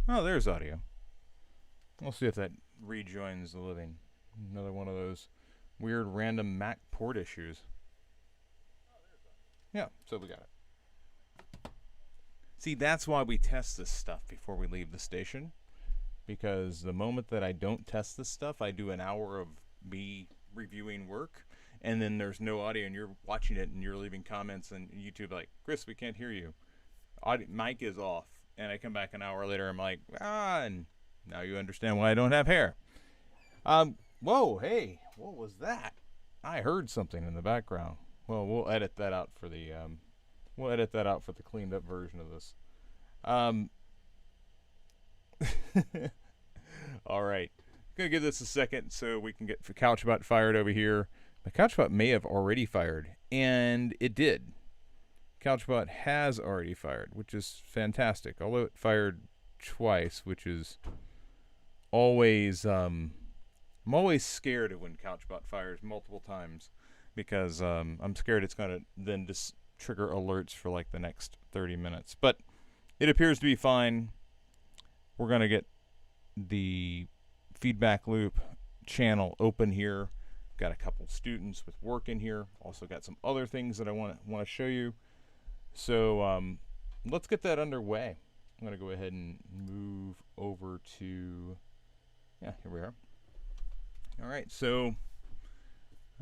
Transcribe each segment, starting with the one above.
Oh, there's audio. We'll see if that rejoins the living. Another one of those weird random Mac port issues. Yeah, so we got it. See, that's why we test this stuff before we leave the station. Because the moment that I don't test this stuff, I do an hour of me reviewing work, and then there's no audio, and you're watching it, and you're leaving comments, and YouTube like, Chris, we can't hear you. Mic is off, and I come back an hour later, I'm like, and now you understand why I don't have hair. Whoa, hey, what was that? I heard something in the background. Well, we'll edit that out for the cleaned up version of this. Um, all right, gonna give this a second so we can get Couchbot fired over here. My Couchbot may have already fired, and it did. Couchbot has already fired, which is fantastic. Although it fired twice, which is always I'm always scared of when Couchbot fires multiple times because I'm scared it's gonna then just trigger alerts for like the next 30 minutes. But it appears to be fine. We're gonna get the feedback loop channel open here. Got a couple students with work in here. Also got some other things that I want to show you. So let's get that underway. I'm going to go ahead and move over to, yeah, here we are. All right, so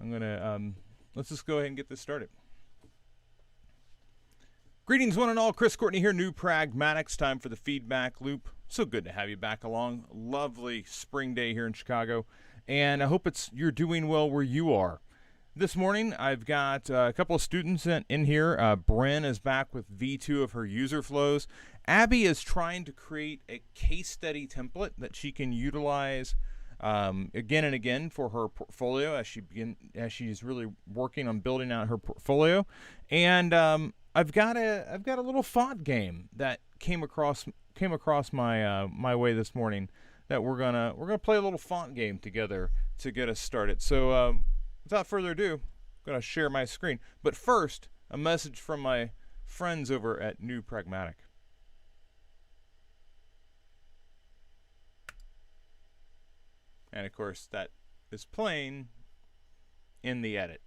I'm going to, let's just go ahead and get this started. Greetings one and all, Chris Courtney here, NewPragmatic. Time for the feedback loop. So good to have you back along. Lovely spring day here in Chicago, and I hope you're doing well where you are. This morning, I've got a couple of students in here. Bryn is back with V2 of her user flows. Abby is trying to create a case study template that she can utilize again and again for her portfolio as she's really working on building out her portfolio. And I've got a little font game that came across my way this morning that we're gonna play a little font game together to get us started. So without further ado, I'm gonna share my screen. But first, a message from my friends over at NewPragmatic. And of course, that is playing in the edit.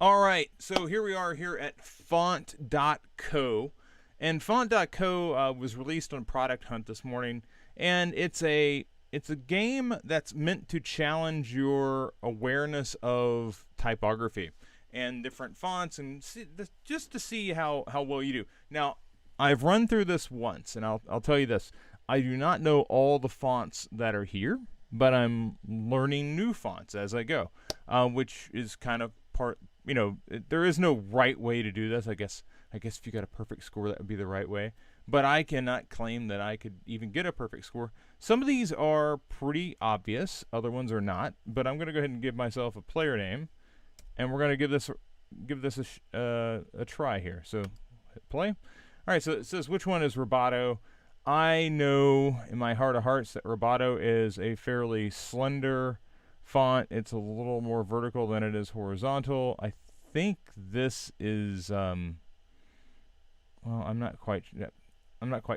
All right, so here we are here at font.co. And font.co was released on Product Hunt this morning, and it's a game that's meant to challenge your awareness of typography and different fonts, and just to see how well you do. Now, I've run through this once, and I'll tell you this: I do not know all the fonts that are here, but I'm learning new fonts as I go, which is kind of part. There is no right way to do this. I guess if you got a perfect score, that would be the right way. But I cannot claim that I could even get a perfect score. Some of these are pretty obvious. Other ones are not. But I'm going to go ahead and give myself a player name. And we're going to give this a try here. So hit play. All right, so it says, which one is Roboto? I know in my heart of hearts that Roboto is a fairly slender font. It's a little more vertical than it is horizontal. I think this is well, I'm not quite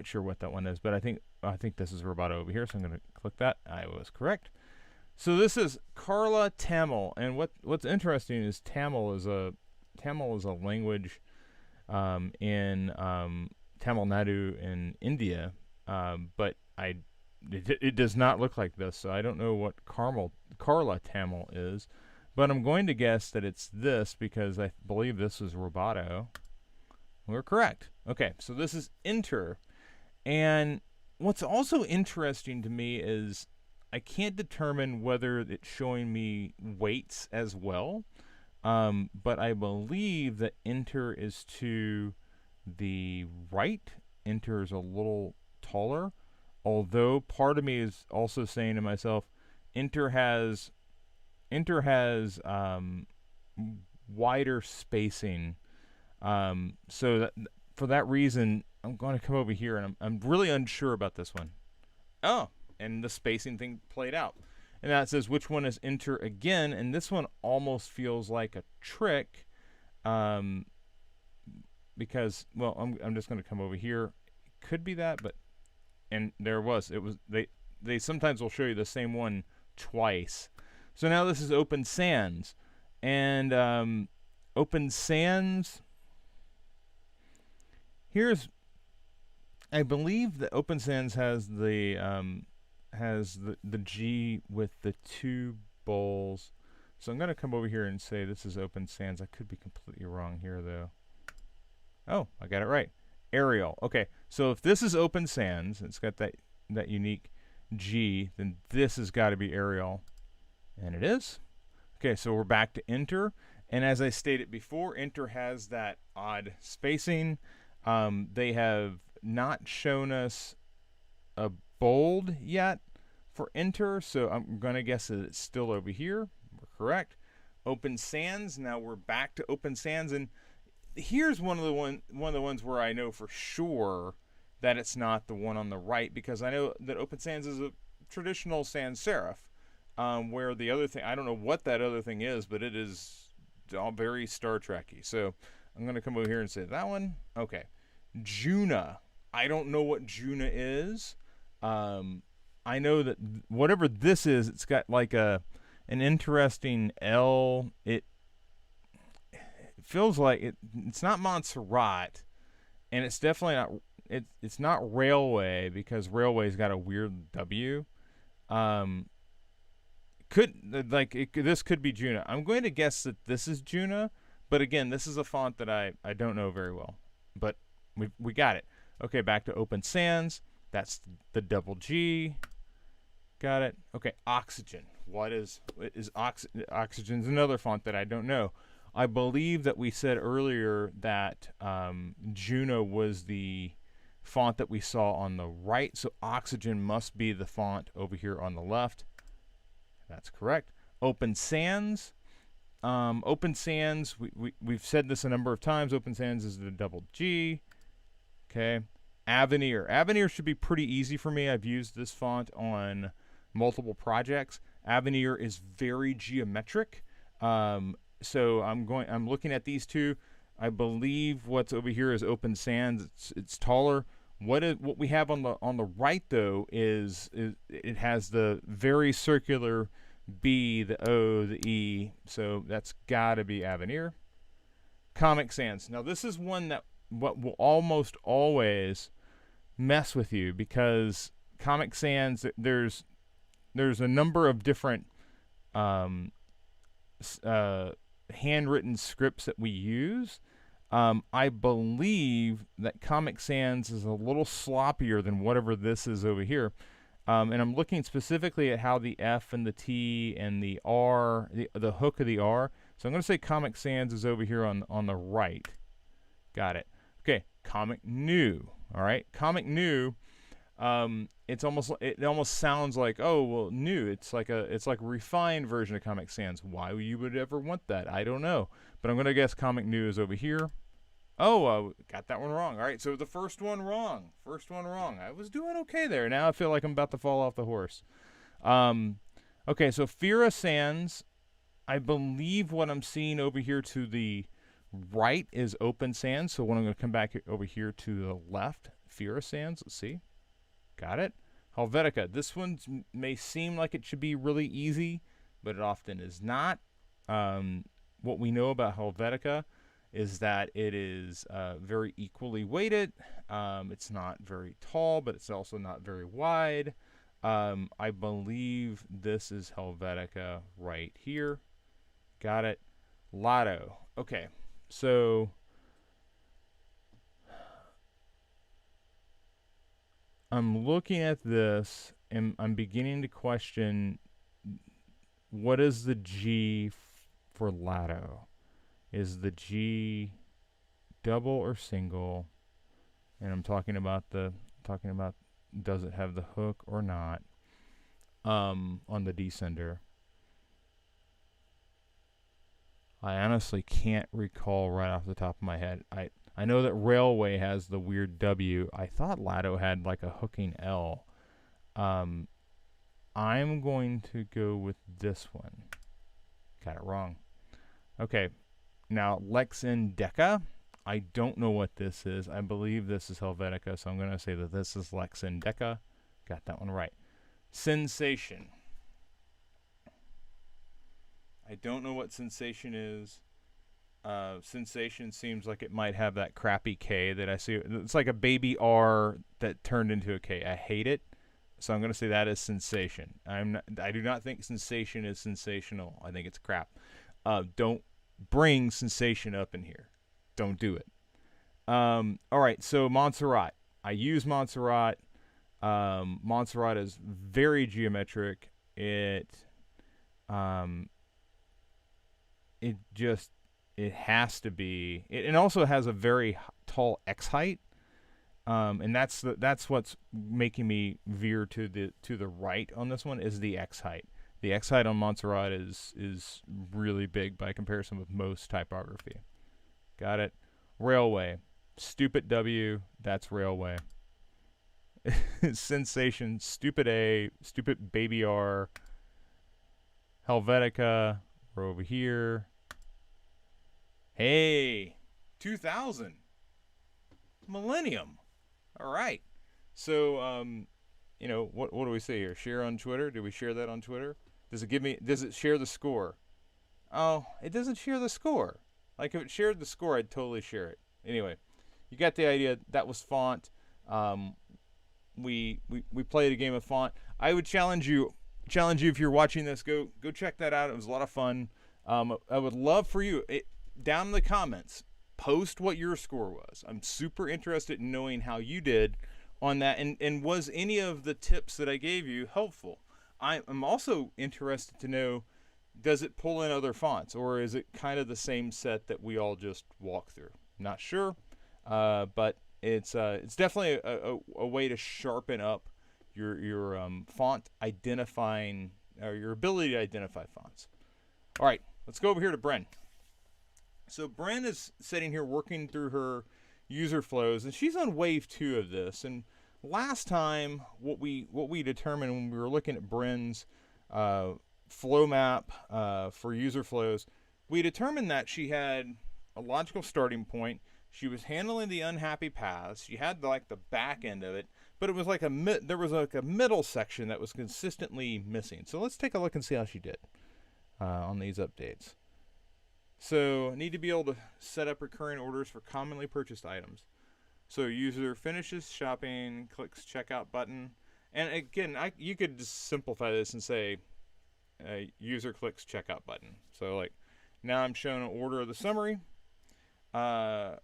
sure what that one is, but I think this is Roboto over here, so I'm going to click that. I was correct. So this is Carla Tamil, and what's interesting is Tamil is a language in Tamil Nadu in India, but it does not look like this, so I don't know what Carla Tamil is, but I'm going to guess that it's this because I believe this is Roboto. We're correct. Okay, so this is enter. And what's also interesting to me is I can't determine whether it's showing me weights as well, but I believe that enter is to the right. Enter is a little taller, although part of me is also saying to myself, enter has wider spacing. So that, for that reason, I'm going to come over here, and I'm really unsure about this one. Oh, and the spacing thing played out. And that says which one is enter again, and this one almost feels like a trick. because, well, I'm just going to come over here. Could be that, but, and there was. It was, they sometimes will show you the same one twice. So now this is Open Sans. And Open Sans, here's, I believe that Open Sans has the G with the two bowls. So I'm going to come over here and say this is Open Sans. I could be completely wrong here, though. Oh, I got it right. Arial. Okay, so if this is Open Sans, it's got that unique G, then this has got to be Arial. And it is. Okay, so we're back to Enter. And as I stated before, Enter has that odd spacing. They have not shown us a bold yet for Enter, so I'm going to guess that it's still over here. We're correct. Open Sans. Now we're back to Open Sans, and here's one of the ones where I know for sure that it's not the one on the right, because I know that Open Sans is a traditional sans serif, where the other thing, I don't know what that other thing is, but it is all very Star Trek-y. So I'm going to come over here and say that one. Okay. Juna. I don't know what Juna is. I know that whatever this is, it's got like an interesting L. It feels like it's not Montserrat, and it's definitely not. It's not Railway, because Railway's got a weird W. This could be Juna. I'm going to guess that this is Juna, but again, this is a font that I don't know very well. But we got it. Okay, back to Open Sans. That's the double G. Got it. Okay, Oxygen. What is Oxygen's another font that I don't know. I believe that we said earlier that Juno was the font that we saw on the right, so Oxygen must be the font over here on the left. That's correct. Open Sans. Open Sans, we've said this a number of times. Open Sans is the double G. Okay. Avenir. Avenir should be pretty easy for me. I've used this font on multiple projects. Avenir is very geometric. So I'm looking at these two. I believe what's over here is Open Sans. It's taller. What we have on the right though is it has the very circular B, the O, the E. So that's got to be Avenir. Comic Sans. Now this is one that what will almost always mess with you, because Comic Sans, there's a number of different handwritten scripts that we use. I believe that Comic Sans is a little sloppier than whatever this is over here. And I'm looking specifically at how the F and the T and the R, the hook of the R. So I'm going to say Comic Sans is over here on the right. Got it. Okay, Comic New. All right, Comic New. It almost sounds like, oh well, new. It's like a refined version of Comic Sans. Why you would ever want that, I don't know. But I'm gonna guess Comic New is over here. Oh, got that one wrong. All right, so the first one wrong. I was doing okay there. Now I feel like I'm about to fall off the horse. Okay, so Fira Sans. I believe what I'm seeing over here to the right is Open Sans. So when I'm going to come back over here to the left, Fira Sans. Let's see. Got it. Helvetica. This one may seem like it should be really easy, but it often is not. What we know about Helvetica is that it is very equally weighted. It's not very tall, but it's also not very wide. I believe this is Helvetica right here. Got it. Lotto. Okay, so I'm looking at this and I'm beginning to question, what is the G for Lotto? Is the G double or single? And I'm talking about does it have the hook or not on the descender? I honestly can't recall right off the top of my head. I know that Railway has the weird W. I thought Lotto had like a hooking L. I'm going to go with this one. Got it wrong. Okay. Now, Lex in Deca. I don't know what this is. I believe this is Helvetica, so I'm going to say that this is Lexindeca. Got that one right. Sensation. I don't know what Sensation is. Sensation seems like it might have that crappy K that I see. It's like a baby R that turned into a K. I hate it. So I'm going to say that is Sensation. I do not think Sensation is sensational. I think it's crap. Don't bring Sensation up in here. Don't do it. All right, so Montserrat. I use Montserrat. Montserrat is very geometric. It has to be. It also has a very tall X height. And that's what's making me veer to the right on this one is the X height. The X height on Montserrat is really big by comparison with most typography. Got it. Railway. Stupid W. That's railway. Sensation. Stupid A. Stupid baby R. Helvetica. We're over here. Hey, 2000. Millennium. All right. So, what do we say here? Share on Twitter? Do we share that on Twitter? Does it share the score? Oh, it doesn't share the score. Like if it shared the score, I'd totally share it. Anyway, you got the idea. That was Font. We played a game of Font. I would challenge you if you're watching this, go check that out. It was a lot of fun. I would love for you down in the comments, post what your score was. I'm super interested in knowing how you did on that, and was any of the tips that I gave you helpful? I'm also interested to know, does it pull in other fonts, or is it kind of the same set that we all just walk through? Not sure, but it's definitely a way to sharpen up your font identifying, or your ability to identify fonts. All right, let's go over here to Bren. So Bren is sitting here working through her user flows, and she's on wave 2 of this. And last time, what we determined when we were looking at Bren's flow map for user flows, we determined that she had a logical starting point. She was handling the unhappy paths. She had like the back end of it, but it was like there was like a middle section that was consistently missing. So let's take a look and see how she did on these updates. So I need to be able to set up recurring orders for commonly purchased items. So user finishes shopping, clicks checkout button. And again, you could just simplify this and say user clicks checkout button. So like now I'm showing an order of the summary. I'm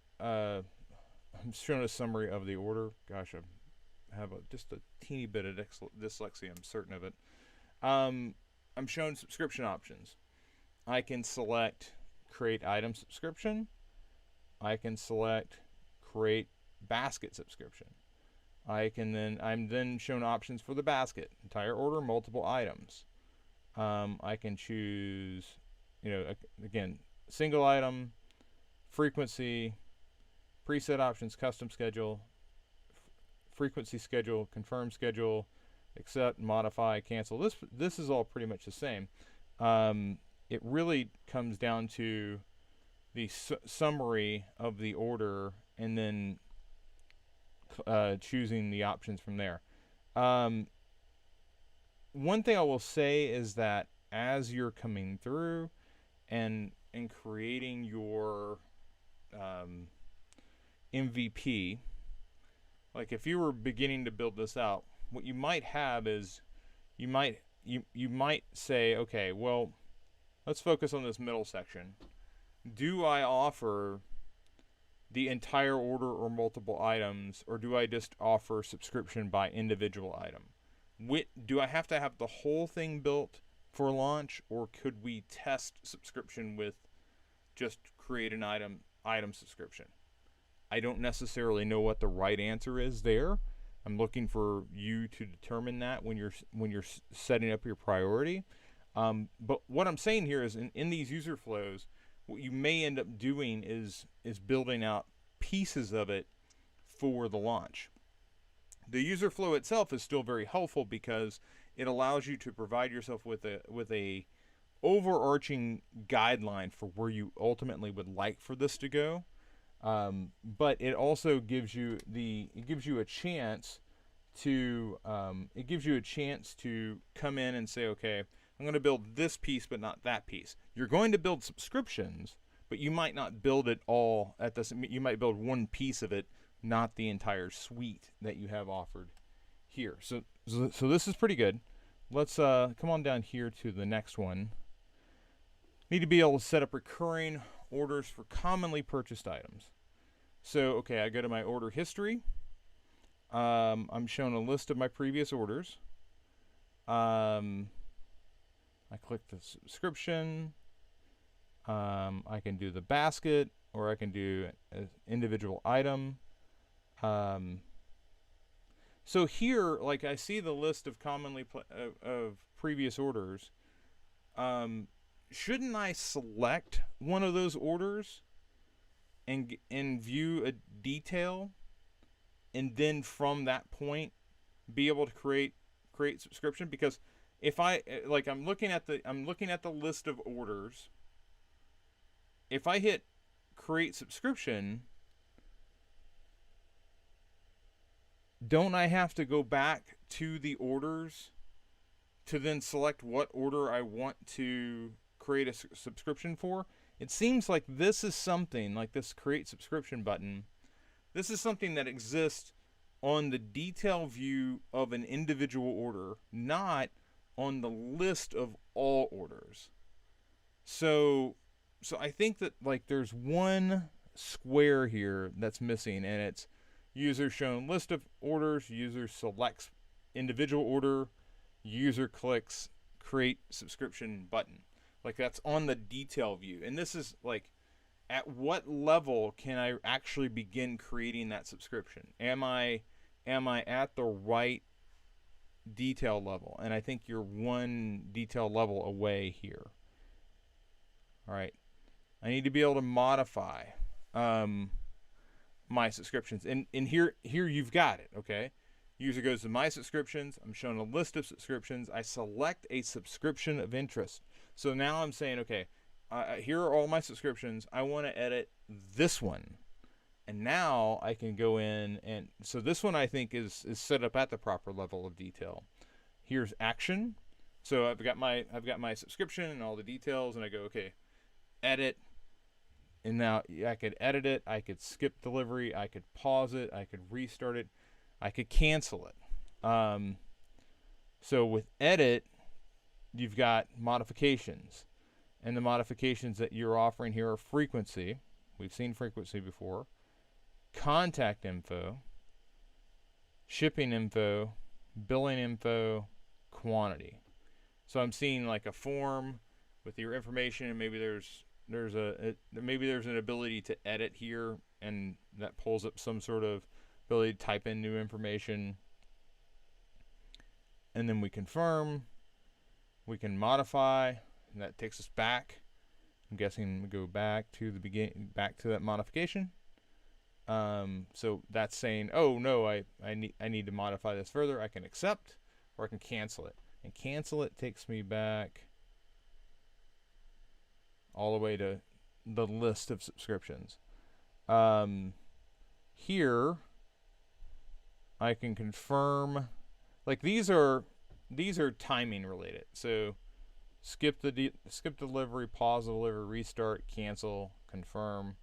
showing a summary of the order. Gosh, I have just a teeny bit of dyslexia, I'm certain of it. I'm showing subscription options. I can select create item subscription. I can select create basket subscription. I'm then shown options for the basket, entire order, multiple items. I can choose, again, single item, frequency, preset options, custom schedule, frequency schedule, confirm schedule, accept, modify, cancel. This is all pretty much the same. It really comes down to the summary of the order and then choosing the options from there. One thing I will say is that as you're coming through and creating your MVP, like if you were beginning to build this out, what you might have is you might say, okay, well, let's focus on this middle section. Do I offer the entire order or multiple items, or do I just offer subscription by individual item? Do I have to have the whole thing built for launch, or could we test subscription with just create an item subscription? I don't necessarily know what the right answer is there. I'm looking for you to determine that when you're setting up your priority. But what I'm saying here is in these user flows, what you may end up doing is building out pieces of it for the launch. The user flow itself is still very helpful because it allows you to provide yourself with a overarching guideline for where you ultimately would like for this to go. But it also gives you a chance to come in and say, okay, I'm going to build this piece but not that piece. You're going to build subscriptions, but you might not build it all at this. You might build one piece of it, not the entire suite that you have offered here. So this is pretty good. Let's come on down here to the next one. Need to be able to set up recurring orders for commonly purchased items. So, okay, I go to my order history. I'm shown a list of my previous orders. I click the subscription. I can do the basket, or I can do an individual item. So here, like, I see the list of commonly of previous orders. Shouldn't I select one of those orders and view a detail, and then from that point be able to create subscription? Because if I'm looking at the list of orders, if I hit create subscription, don't I have to go back to the orders to then select what order I want to create a subscription for? It seems like this is something like this create subscription button. This is something that exists on the detail view of an individual order, not on the list of all orders. So I think that, like, there's one square here that's missing, and it's user shown list of orders, user selects individual order, user clicks create subscription button. Like, that's on the detail view. And this is like, at what level can I actually begin creating that subscription? Am I at the right detail level? And I think you're one detail level away here. All right. I need to be able to modify my subscriptions. And here you've got it, okay? User goes to my subscriptions. I'm shown a list of subscriptions. I select a subscription of interest. So now I'm saying, okay, here are all my subscriptions. I want to edit this one. And now I can go in, and so this one I think is set up at the proper level of detail. Here's action. So I've got my subscription and all the details, and I go, okay, edit. And now I could edit it. I could skip delivery. I could pause it. I could restart it. I could cancel it. So with edit, you've got modifications. And the modifications that you're offering here are frequency. We've seen frequency before. Contact info. Shipping info. Billing info. Quantity. So I'm seeing like a form with your information, and maybe there's an ability to edit here, and that pulls up some sort of ability to type in new information. And then we confirm, we can modify, and that takes us back. I'm guessing we go back to the beginning, back to that modification. So that's saying, oh no, I need to modify this further. I can accept, or I can cancel it. And cancel it takes me back all the way to the list of subscriptions. Here I can confirm, like, these are timing related. So skip delivery, pause delivery, restart, cancel, confirm,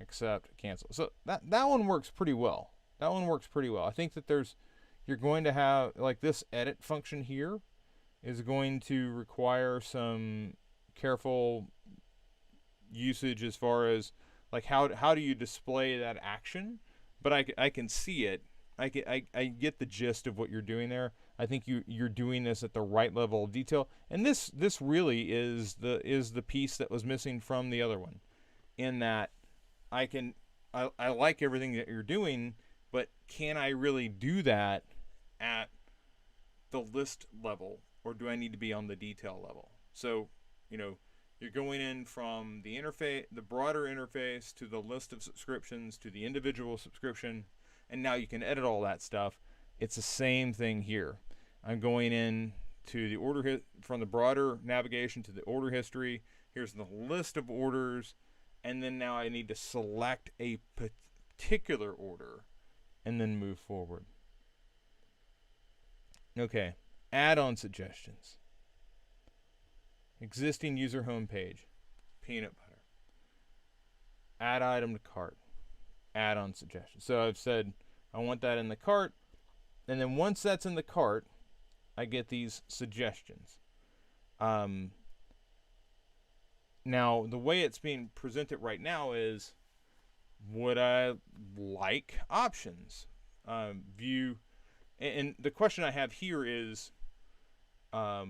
accept, cancel. So that one works pretty well. I think that you're going to have, like, this edit function here is going to require some careful usage as far as, like, how do you display that action. But I can see it. I get the gist of what you're doing there. I think you're doing this at the right level of detail, and this really is the piece that was missing from the other one, in that I like everything that you're doing, but can I really do that at the list level, or do I need to be on the detail level? So, you're going in from the interface, the broader interface, to the list of subscriptions, to the individual subscription, and now you can edit all that stuff. It's the same thing here. I'm going in to the order from the broader navigation to the order history. Here's the list of orders. and then now I need to select a particular order and then move forward. Okay, add-on suggestions. Existing user homepage, peanut butter. Add item to cart, add-on suggestions. So I've said I want that in the cart, and then once that's in the cart, I get these suggestions. Now, the way it's being presented right now is, would I like options? View, and the question I have here is, are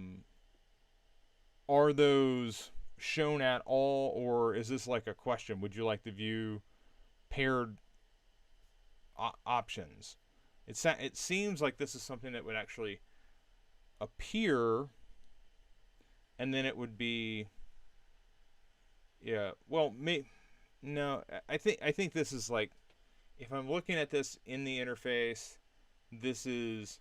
those shown at all, or is this like a question? Would you like to view paired options? It seems like this is something that would actually appear, and then it would be, yeah. Well, no. I think this is like, if I'm looking at this in the interface, this is,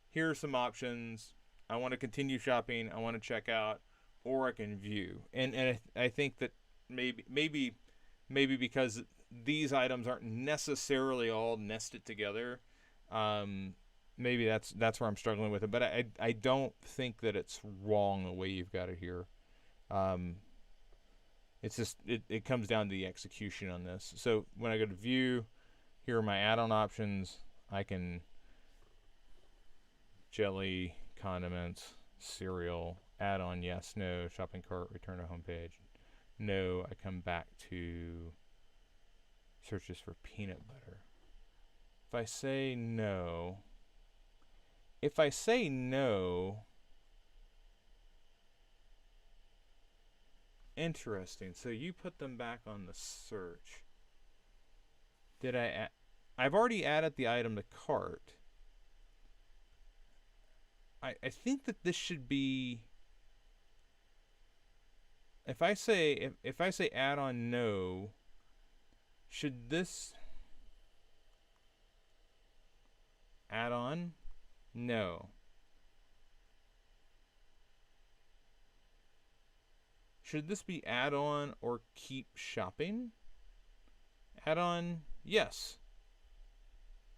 here are some options. I want to continue shopping. I want to check out, or I can view. And I think that maybe because these items aren't necessarily all nested together, maybe that's where I'm struggling with it. But I don't think that it's wrong the way you've got it here. It's just it comes down to the execution on this. So when I go to view, here are my add-on options. I can jelly, condiments, cereal, add-on, yes, no, shopping cart, return to homepage. No, I come back to searches for peanut butter. If I say no, interesting. So you put them back on the search. Did I I've already added the item to cart. I think that this should be, if I say add on no, should this add on? No. Should this be add on or keep shopping? Add on, yes.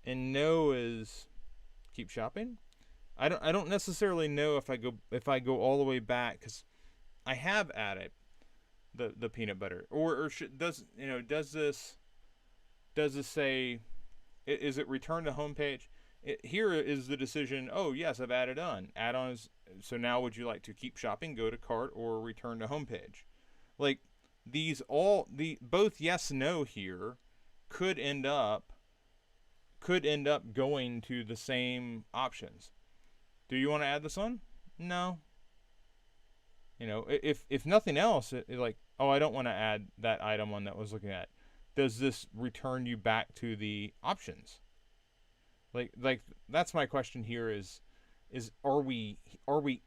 And no is keep shopping? I don't necessarily know if I go all the way back, because I have added the peanut butter, or does this say, is it return to homepage? Here is the decision. Oh yes, I've added on add-ons. So now, would you like to keep shopping, go to cart, or return to homepage? Like both yes and no here could end up going to the same options. Do you want to add this on? No. If nothing else, like, oh, I don't want to add that item on that I was looking at. Does this return you back to the options? Like that's my question here is are we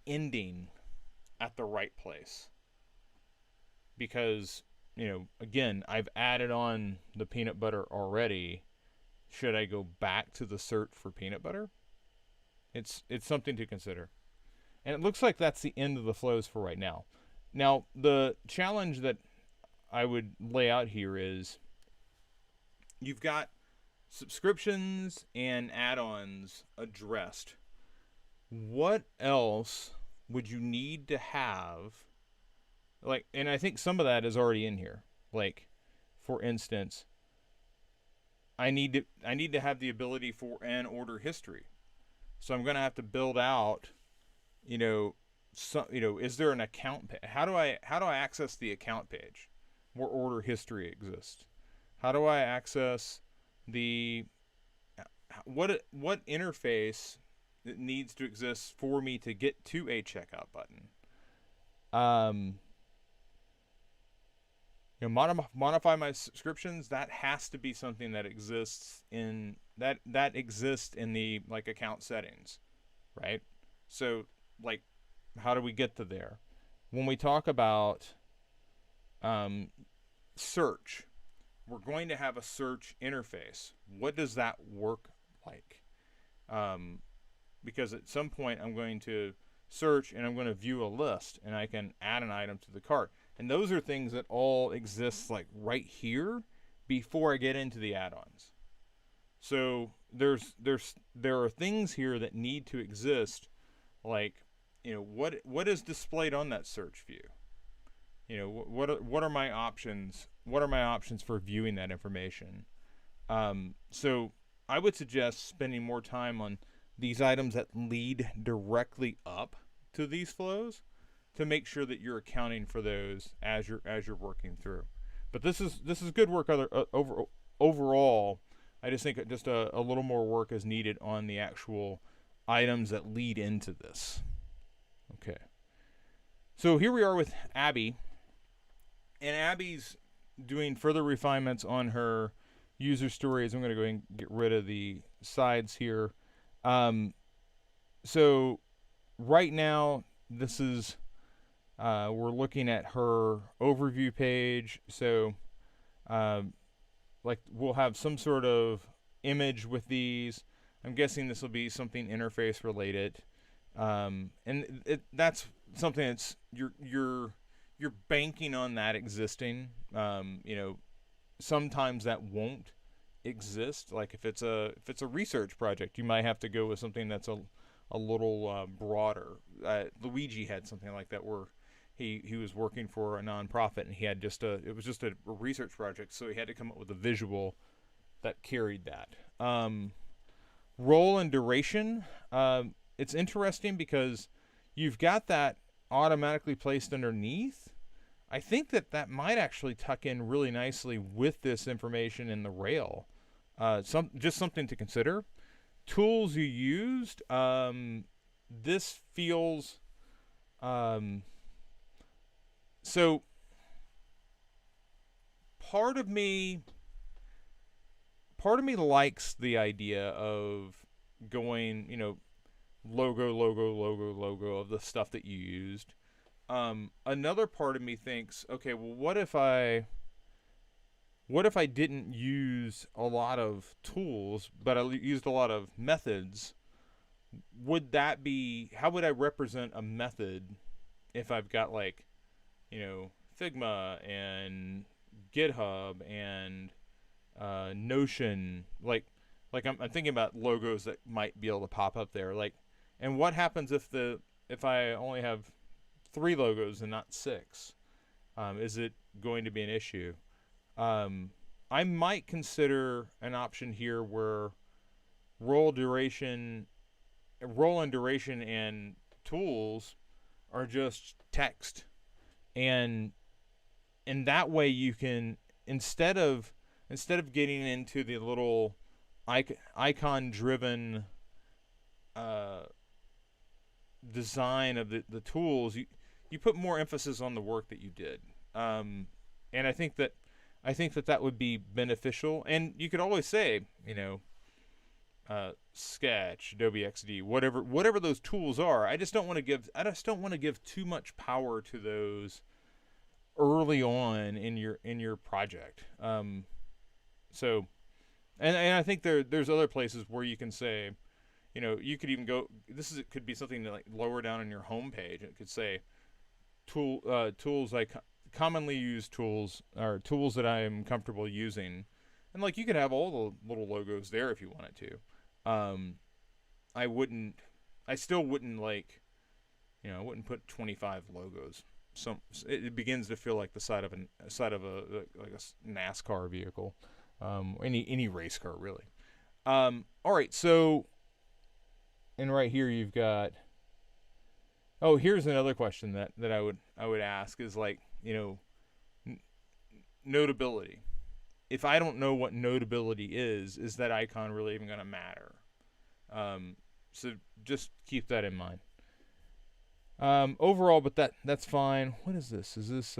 ending at the right place? Because, again, I've added on the peanut butter already. Should I go back to the search for peanut butter? It's something to consider. And it looks like that's the end of the flows for right now. Now, the challenge that I would lay out here is, you've got subscriptions and add-ons addressed. What else would you need to have? Like, and I think some of that is already in here. Like, for instance, I need to have the ability for an order history. So I'm going to have to build out, is there an account page? How do I access the account page where order history exists? How do I access what interface that needs to exist for me to get to a checkout button? Modify my subscriptions. That has to be something that exists in that exists in the account settings, right? So how do we get to there? When we talk about search, we're going to have a search interface. What does that work like? Because at some point I'm going to search and I'm going to view a list, and I can add an item to the cart. And those are things that all exist like right here before I get into the add-ons. So there are things here that need to exist, like, what is displayed on that search view. What are my options? What are my options for viewing that information? So I would suggest spending more time on these items that lead directly up to these flows to make sure that you're accounting for those as you're working through. But this is good work. Overall, I just think just a little more work is needed on the actual items that lead into this. Okay. So here we are with Abby, and Abby's doing further refinements on her user stories. I'm going to go ahead and get rid of the sides here. So right now, this is we're looking at her overview page. So like we'll have some sort of image with these. I'm guessing this will be something interface related, and that's something that's you're banking on that existing. Sometimes that won't exist. Like if it's a research project, you might have to go with something that's a little broader. Luigi had something like that where he was working for a nonprofit, and he had it was just a research project, so he had to come up with a visual that carried that. Role and duration. It's interesting because you've got that automatically placed underneath. I think that might actually tuck in really nicely with this information in the rail. Just something to consider. Tools you used. This feels so part of me likes the idea of going, logo of the stuff that you used. Another part of me thinks, okay, well, what if I didn't use a lot of tools, but I used a lot of methods? How would I represent a method if I've got like, Figma and GitHub and Notion? Like I'm thinking about logos that might be able to pop up there. Like, and what happens if I only have 3 logos and not 6? Is it going to be an issue? I might consider an option here where role and duration and tools are just text, and that way you can, instead of getting into the little icon driven design of the tools, you put more emphasis on the work that you did, and I think that would be beneficial. And you could always say, Sketch, Adobe XD, whatever those tools are. I just don't want to give too much power to those early on in your project. So, and I think there's other places where you can say, you could even go. It could be something like lower down on your home page. It could say tools like commonly used tools, or tools that I am comfortable using, and like you could have all the little logos there if you wanted to. I still wouldn't I wouldn't put 25 logos. It begins to feel like the side of a NASCAR vehicle, any race car really. All right, so, and right here you've got. Oh, here's another question that I would ask is like, notability. If I don't know what notability is that icon really even going to matter? So just keep that in mind. Overall, but that's fine. What is this? Is this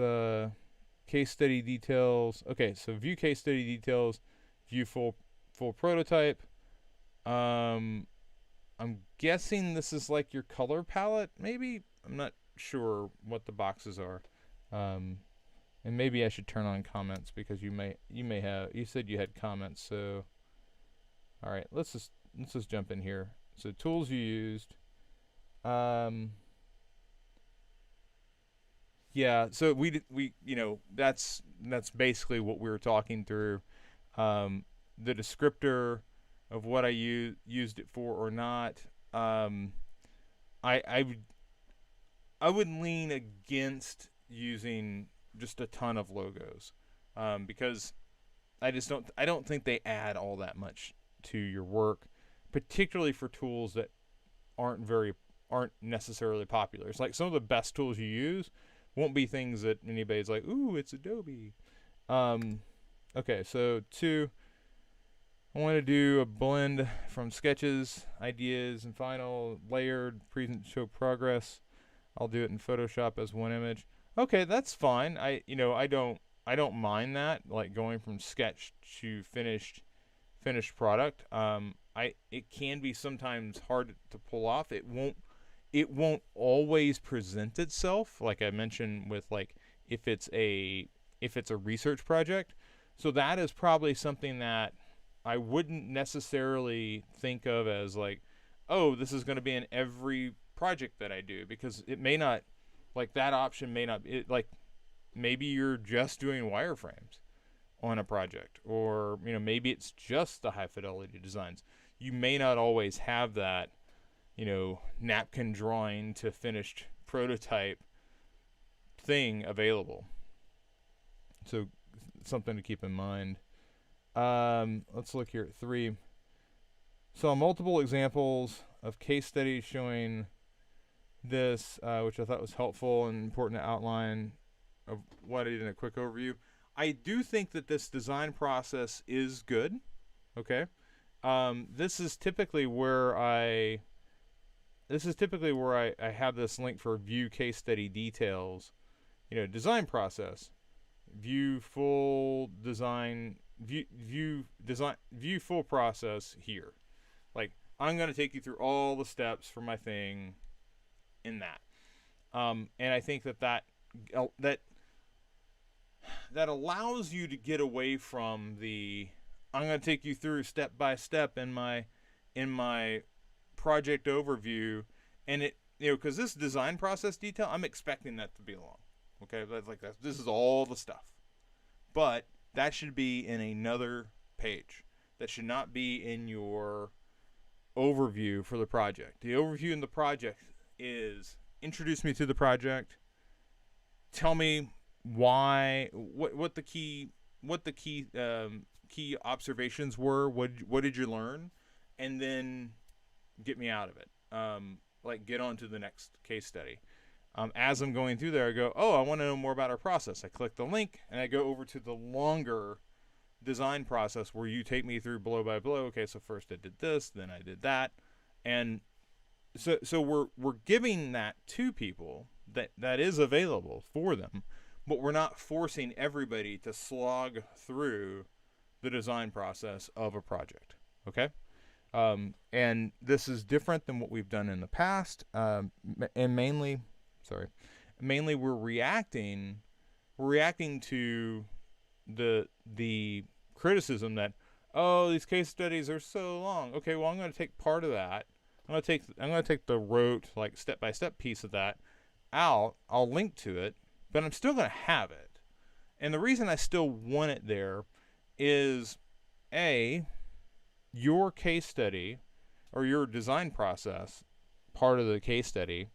case study details? Okay, so view case study details, view full prototype. I'm guessing this is like your color palette, maybe. I'm not sure what the boxes are. And maybe I should turn on comments because you said you had comments. So, all right, let's just jump in here. So tools you used. Yeah, so we that's basically what we were talking through. The descriptor of what I used it for or not. Um, I I would lean against using just a ton of logos, because I don't think they add all that much to your work, particularly for tools that aren't necessarily popular. It's like some of the best tools you use won't be things that anybody's like, ooh, it's Adobe. Um, okay, so two, I want to do a blend from sketches, ideas, and final layered present show progress. I'll do it in Photoshop as one image. Okay, that's fine. I don't mind that, like going from sketch to finished product. I it can be sometimes hard to pull off. It won't always present itself, like I mentioned with like if it's a research project. So that is probably something that I wouldn't necessarily think of as like, oh, this is going to be in every project that I do, because it may not, like that option may not it, like maybe you're just doing wireframes on a project, or maybe it's just the high fidelity designs. You may not always have that, napkin drawing to finished prototype thing available. So something to keep in mind. Let's look here at 3. So multiple examples of case studies showing this, which I thought was helpful and important to outline of what I did in a quick overview. I do think that this design process is good. Okay. This is typically where I have this link for view case study details. Design process, view full design, view full process here. Like I'm going to take you through all the steps for my thing in that. And I think that allows you to get away from the I'm going to take you through step by step in my project overview, and it because this design process detail, I'm expecting that to be long. Okay, that's like this is all the stuff, but that should be in another page. That should not be in your overview for the project. The overview in the project is introduce me to the project, tell me why, what the key key observations were, what did you learn, and then get me out of it. Like get on to the next case study. As I'm going through there, I go, oh, I want to know more about our process. I click the link and I go over to the longer design process where you take me through blow by blow. Okay, so first I did this, then I did that, and so we're giving that to people that is available for them, but we're not forcing everybody to slog through the design process of a project. Okay. And this is different than what we've done in the past. And mainly we're reacting to the criticism that, oh, these case studies are so long. Okay, well, I'm going to take part of that. I'm going to take the rote, like step by step piece of that out. I'll link to it, but I'm still going to have it. And the reason I still want it there is your case study or your design process part of the case study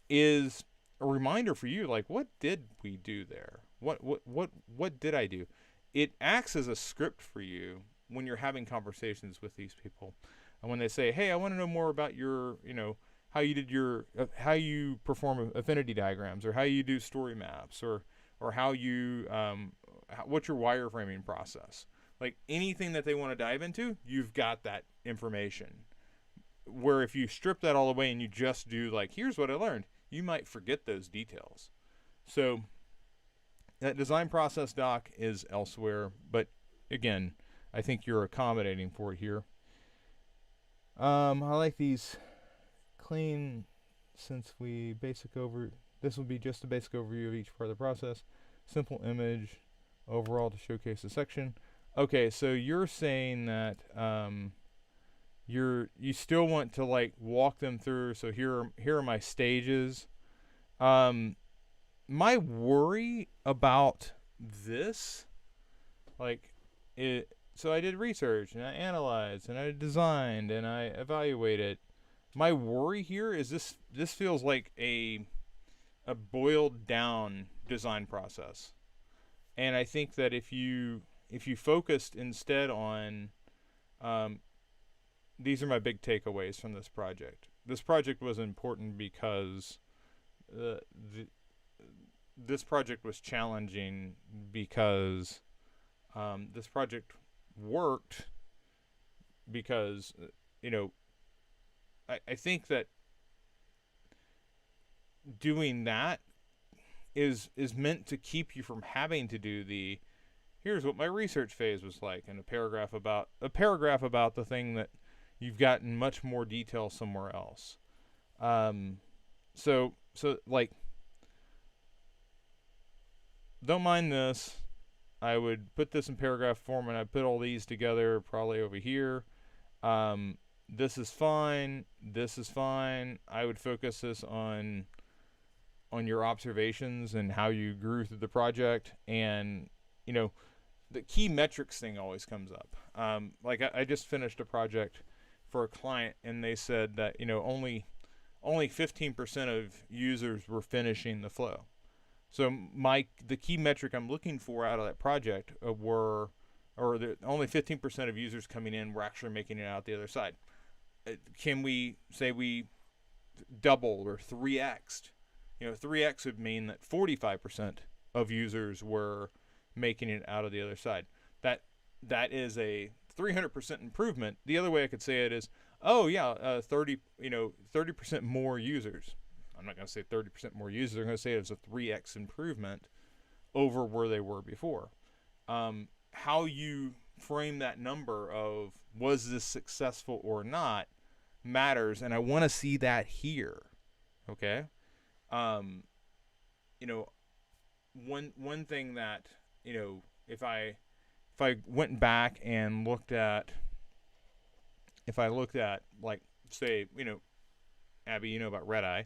is a reminder for you, like, what did we do there? What did I do? It acts as a script for you when you're having conversations with these people, and when they say, hey, I want to know more about your, how you did your how you perform affinity diagrams, or how you do story maps, or how you what's your wireframing process. Like anything that they want to dive into, you've got that information. Where if you strip that all away and you just do like, here's what I learned, you might forget those details. So that design process doc is elsewhere, but again, I think you're accommodating for it here. I like these clean, since we this will be just a basic overview of each part of the process. Simple image overall to showcase the section. Okay, so you're saying that you still want to like walk them through. So here are my stages. my worry about this, like, so I did research and I analyzed and I designed and I evaluated. My worry here is this feels like a boiled down design process. And I think that if you focused instead on, these are my big takeaways from this project. This project was important because this project was challenging because this project worked because I think that doing that is meant to keep you from having to do the here's what my research phase was like and a paragraph about the thing that you've gotten much more detail somewhere else. So like, don't mind this. I would put this in paragraph form and I put all these together probably over here. This is fine. This is fine. I would focus this on your observations and how you grew through the project. And, the key metrics thing always comes up. Like I just finished a project for a client and they said that, only 15% of users were finishing the flow. So the key metric I'm looking for out of that project only 15% of users coming in were actually making it out the other side. Can we say we doubled or 3x'd? 3x would mean that 45% of users were making it out of the other side. That is a 300% improvement. The other way I could say it is, 30% more users. I'm not going to say 30% more users. I'm going to say it's a 3x improvement over where they were before. How you frame that number of was this successful or not matters, and I want to see that here. Okay. One thing that if I went back and looked at like, say, Abby, about Red Eye.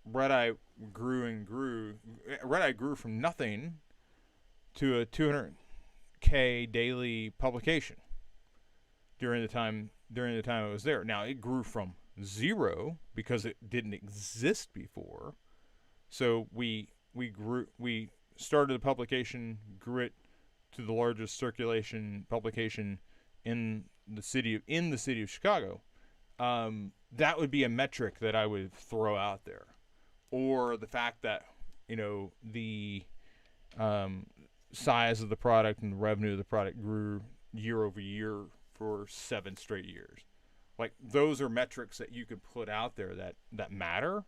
Red Eye grew and grew. Red Eye grew from nothing to a 200K daily publication during the time it was there. Now it grew from zero because it didn't exist before. So we started the publication, grew it to the largest circulation publication in the city of Chicago. That would be a metric that I would throw out there, or the fact that the size of the product and the revenue of the product grew year over year for 7 straight years. Like, those are metrics that you could put out there that matter.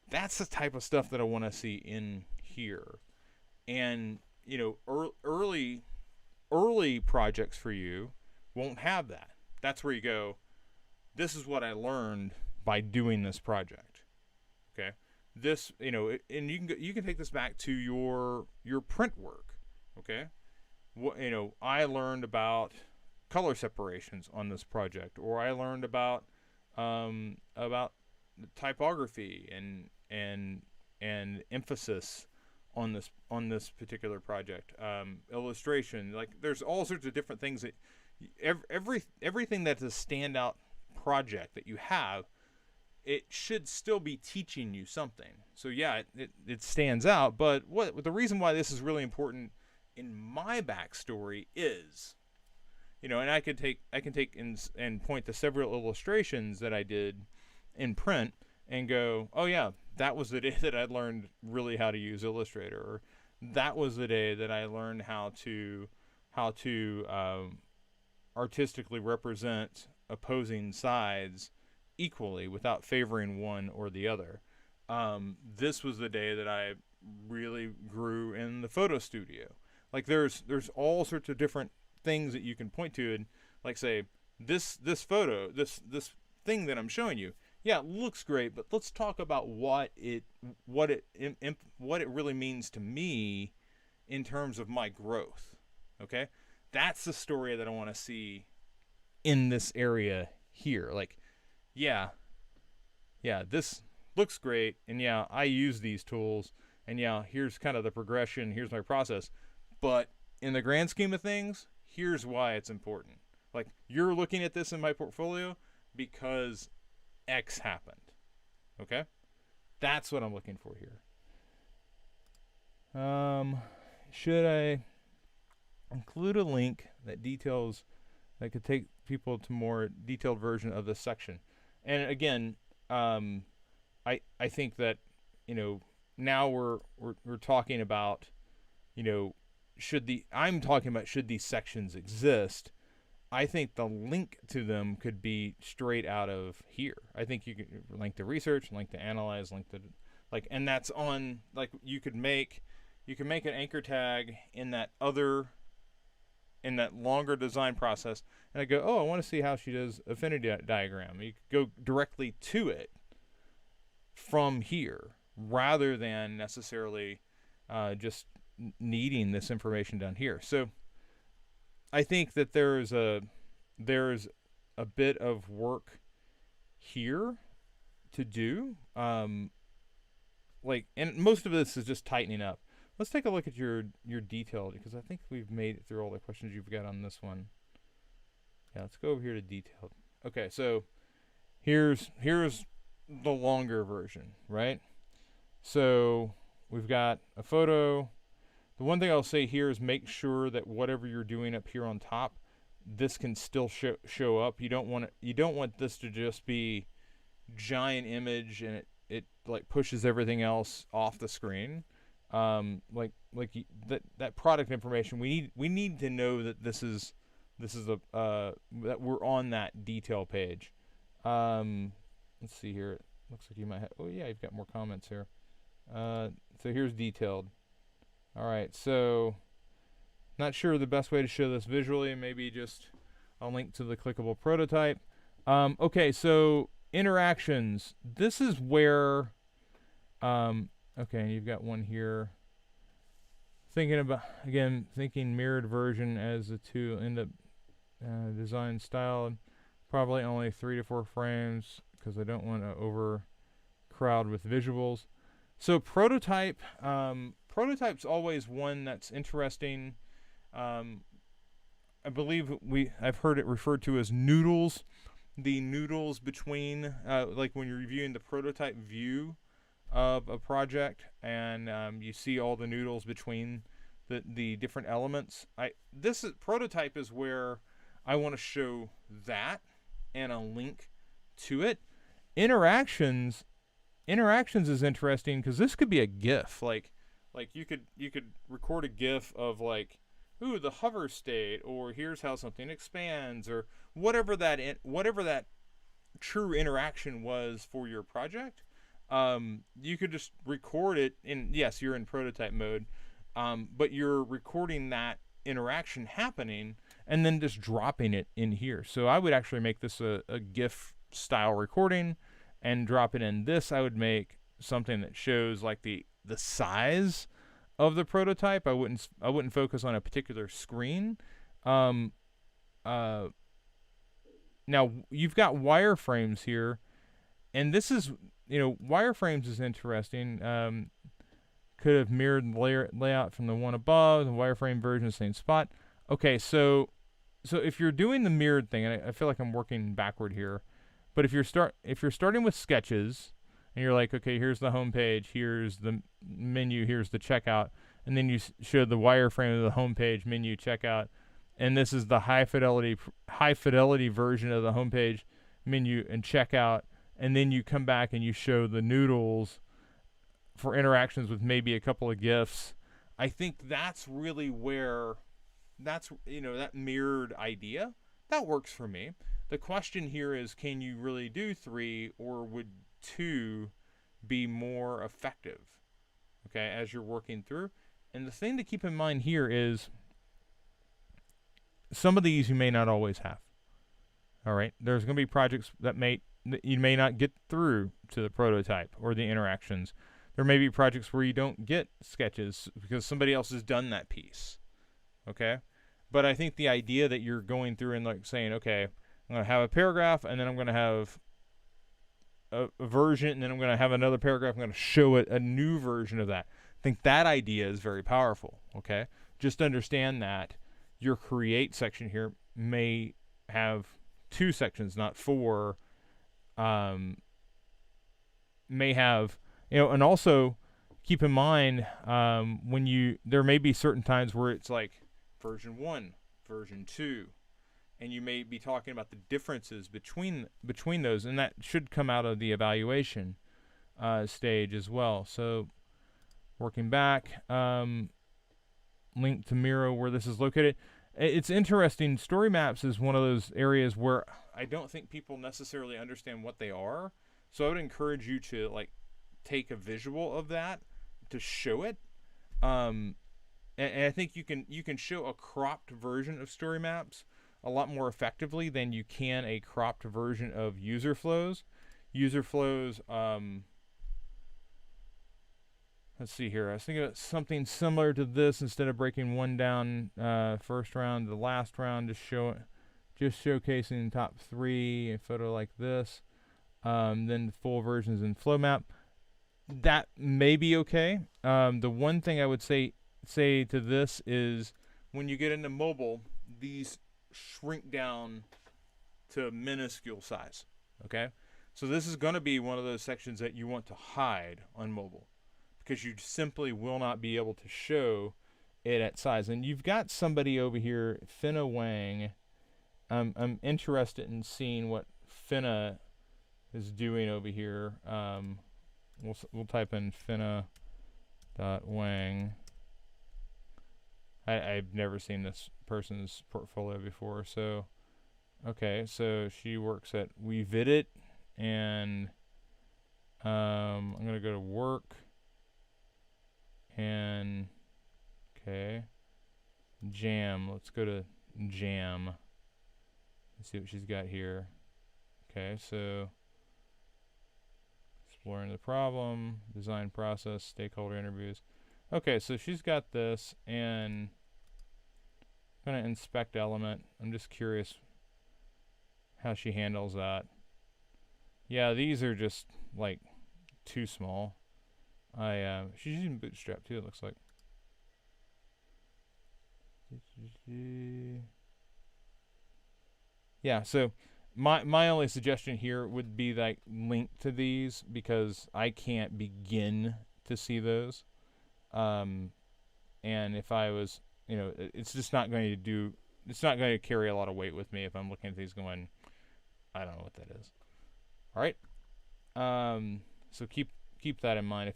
That's the type of stuff that I want to see in here. And early projects for you won't have that. That's where you go, this is what I learned by doing this project. Okay, this and you can take this back to your print work. Okay, I learned about color separations on this project, or I learned about typography and emphasis on this particular project. Illustration, like, there's all sorts of different things that everything that's a standout project that you have, it should still be teaching you something. So yeah, it stands out. But the reason why this is really important in my backstory is, and I can take and point to several illustrations that I did in print and go, oh yeah, that was the day that I learned really how to use Illustrator, or that was the day that I learned how to artistically represent opposing sides equally without favoring one or the other. This was the day that I really grew in the photo studio. Like, there's all sorts of different things that you can point to, and like, say, this photo, this thing that I'm showing you, yeah, it looks great, but let's talk about what it really means to me in terms of my growth. Okay, that's the story that I want to see in this area here. Like, yeah, this looks great, and yeah, I use these tools, and yeah, here's kind of the progression, here's my process. But in the grand scheme of things, here's why it's important. Like, you're looking at this in my portfolio because X happened. Okay? That's what I'm looking for here. Should I include a link that details that could take people to more detailed version of this section? And again, I think that, now we're talking about, I'm talking about should these sections exist. I think the link to them could be straight out of here. I think you could link to research, link to analyze, link to and that's on, you could make an anchor tag in that longer design process, and I go, oh, I want to see how she does affinity diagram. You could go directly to it from here rather than necessarily just needing this information down here. So I think that there's a bit of work here to do. And most of this is just tightening up. Let's take a look at your detailed, because I think we've made it through all the questions you've got on this one. Yeah, let's go over here to detailed. Okay, so here's the longer version, right? So we've got a photo. The one thing I'll say here is make sure that whatever you're doing up here on top, this can still show up. You don't want this to just be giant image and it pushes everything else off the screen. That product information, we need to know that this is that we're on that detail page. Let's see here. It looks like you might have, oh yeah, you've got more comments here. So here's detailed. All right, so not sure the best way to show this visually. Maybe just I'll link to the clickable prototype. Okay, so interactions. This is where, okay, you've got one here. Thinking mirrored version as the two end up design style. Probably only 3 to 4 frames because I don't want to overcrowd with visuals. So prototype's always one that's interesting. I believe I've heard it referred to as noodles. The noodles between, when you're reviewing the prototype view of a project, and you see all the noodles between the different elements. Prototype is where I want to show that and a link to it. Interactions is interesting because this could be a GIF. Like you could record a GIF of ooh, the hover state, or here's how something expands, or whatever that true interaction was for your project. You could just record it yes, you're in prototype mode, but you're recording that interaction happening and then just dropping it in here. So I would actually make this a GIF style recording and drop it in this. I would make something that shows the size of the prototype. I wouldn't focus on a particular screen. Now you've got wireframes here, and this is, wireframes is interesting. Could have mirrored the layout from the one above, the wireframe version, the same spot. Okay, so if you're doing the mirrored thing, and I feel like I'm working backward here, but if you're starting with sketches, and you're like, okay, here's the home page, here's the menu, here's the checkout, and then you show the wireframe of the home page, menu, checkout, and this is the high fidelity version of the home page, menu, and checkout, and then you come back and you show the noodles for interactions with maybe a couple of GIFs. I think that's really where that mirrored idea, that works for me. The question here is, can you really do 3, or would 2 be more effective, okay, as you're working through? And the thing to keep in mind here is some of these you may not always have. All right, there's going to be projects that you may not get through to the prototype or the interactions. There may be projects where you don't get sketches because somebody else has done that piece, okay? But I think the idea that you're going through and saying, okay, I'm going to have a paragraph, and then I'm going to have a version, and then I'm going to have another paragraph. I'm going to show it a new version of that. think that idea is very powerful. Okay, just understand that your create section here may have 2 sections, not 4. May have, and also keep in mind, there may be certain times where it's like version 1, version 2, and you may be talking about the differences between those, and that should come out of the evaluation stage as well. So working back, link to Miro where this is located. It's interesting. Story maps is one of those areas where I don't think people necessarily understand what they are. So I would encourage you to like take a visual of that to show it. And I think you can show a cropped version of story maps a lot more effectively than you can a cropped version of user flows. User flows, let's see here. I was thinking about something similar to this. Instead of breaking one down first round to the last round, just showcasing the top 3, a photo like this. Then the full versions in flow map. That may be okay. The one thing I would say to this is when you get into mobile, these shrink down to minuscule size. Okay, so this is going to be one of those sections that you want to hide on mobile, because you simply will not be able to show it at size. And you've got somebody over here, Finna Wang. I'm interested in seeing what Finna is doing over here. We'll type in Finna.Wang. I've never seen this person's portfolio before. So, okay, so she works at WeVidit, and I'm gonna go to work. And okay, Jam. Let's go to Jam. Let's see what she's got here. Okay, so exploring the problem, design process, stakeholder interviews. Okay, so she's got this, and I'm gonna inspect element. I'm just curious how she handles that. Yeah, these are just like too small. She's using Bootstrap too, it looks like. Yeah, so my only suggestion here would be like link to these, because I can't begin to see those. And if I was, it's just not going to do, it's not going to carry a lot of weight with me if I'm looking at these going, I don't know what that is. All right. So keep that in mind.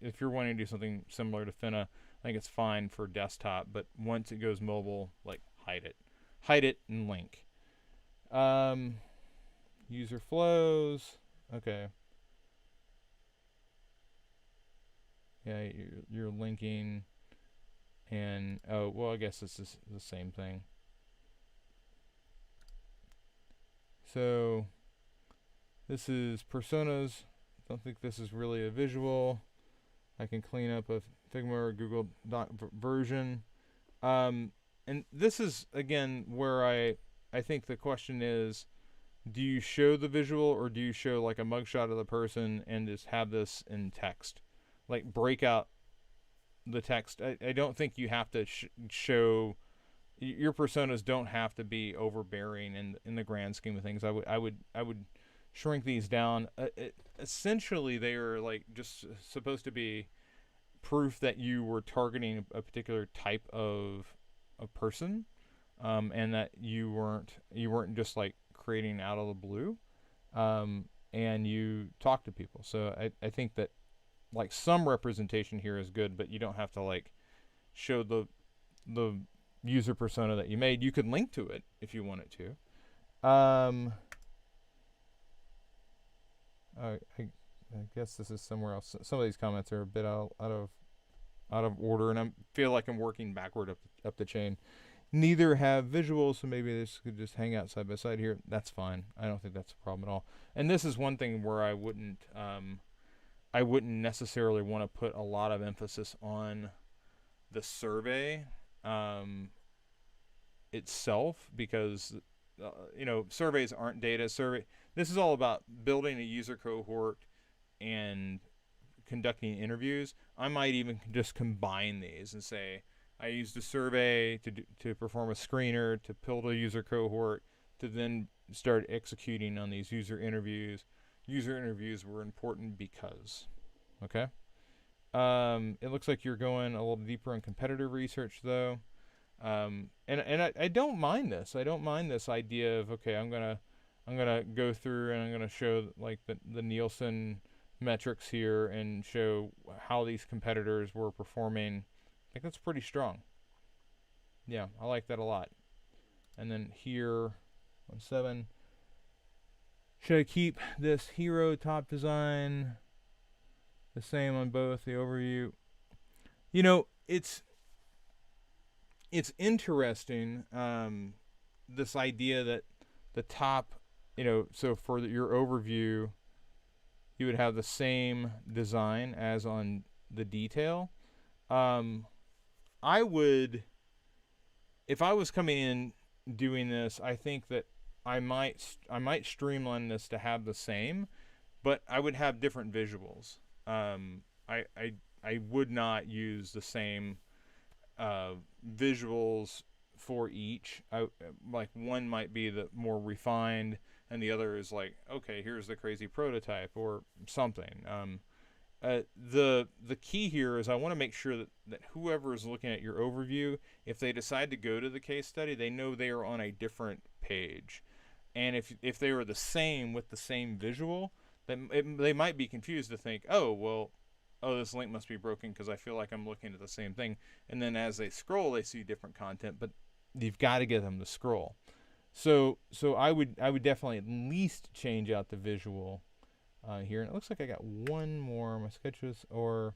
If you're wanting to do something similar to Finna, I think it's fine for desktop, but once it goes mobile, like hide it and link. User flows. Okay. Yeah, you're linking, and oh well, I guess this is the same thing. So this is personas. Don't think this is really a visual. I can clean up a Figma or Google Doc version. And this is again where I think the question is, do you show the visual, or do you show like a mugshot of the person and just have this in text? Like break out the text. I don't think you have to show, your personas don't have to be overbearing in the grand scheme of things. I would shrink these down. Essentially, they are like just supposed to be proof that you were targeting a particular type of a person, and that you weren't just like creating out of the blue, and you talk to people. So I think that like some representation here is good, but you don't have to like show the user persona that you made. You could link to it if you wanted to. I guess this is somewhere else. Some of these comments are a bit out of order, and I feel like I'm working backward up the chain. Neither have visuals, so maybe this could just hang out side by side here. That's fine. I don't think that's a problem at all. And this is one thing where I wouldn't necessarily want to put a lot of emphasis on the survey itself, because surveys aren't data. This is all about building a user cohort and conducting interviews, I might even just combine these and say, I used a survey to perform a screener, to build a user cohort, to then start executing on these user interviews. User interviews were important because, okay? It looks like you're going a little deeper in competitor research, though. And I don't mind this. I don't mind this idea of, okay, I'm gonna go through and I'm gonna show like the Nielsen metrics here and show how these competitors were performing. I think that's pretty strong. Yeah, I like that a lot. And then here, 1.7. Should I keep this hero top design the same on both the overview? You know, it's interesting, this idea that the top, so for your overview, you would have the same design as on the detail. I would, if I was coming in doing this, I think that I might streamline this to have the same, but I would have different visuals. I would not use the same visuals for each. Like one might be the more refined, and the other is like, okay, here's the crazy prototype or something. The key here is I want to make sure that whoever is looking at your overview, if they decide to go to the case study, they know they are on a different page. And if they were the same with the same visual, then they might be confused to think, oh, this link must be broken because I feel like I'm looking at the same thing. And then as they scroll, they see different content, but you've got to get them to scroll. So I would definitely at least change out the visual here. And it looks like I got one more. My sketches or...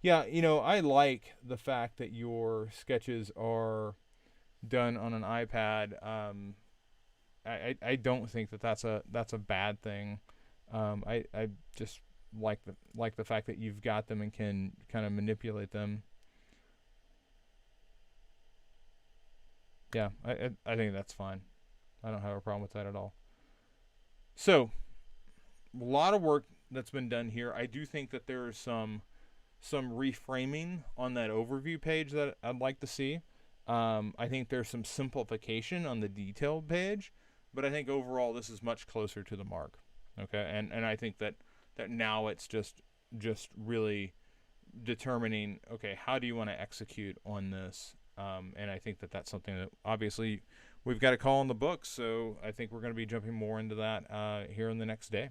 Yeah, I like the fact that your sketches are done on an iPad. I don't think that's a bad thing. I just like the fact that you've got them and can kind of manipulate them. Yeah, I think that's fine. I don't have a problem with that at all. So, a lot of work that's been done here. I do think that there is some reframing on that overview page that I'd like to see. I think there's some simplification on the detailed page, but I think overall this is much closer to the mark. Okay, and I think that now it's just really determining, okay, how do you want to execute on this? And I think that's something that obviously we've got a call in the books, so I think we're going to be jumping more into that here in the next day.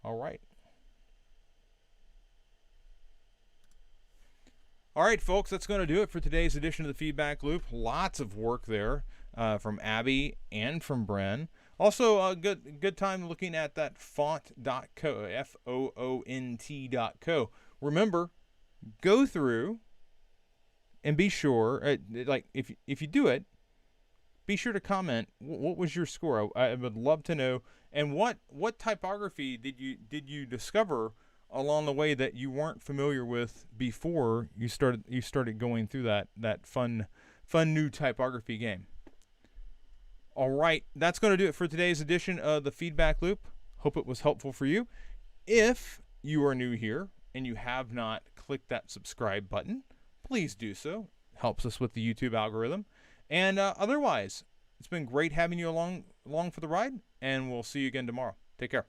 All right. All right, folks, that's going to do it for today's edition of the Feedback Loop. Lots of work there from Abby and from Bren. Also, a good time looking at that font.co, FOONT.co. Remember, go through and be sure, if you do it, be sure to comment what was your score. I would love to know. And what typography did you discover along the way that you weren't familiar with before you started going through that fun new typography game. All right, that's going to do it for today's edition of the Feedback Loop. Hope it was helpful for you. If you are new here and you have not clicked that subscribe button, please do so. Helps us with the YouTube algorithm. And otherwise, it's been great having you along for the ride, and we'll see you again tomorrow. Take care.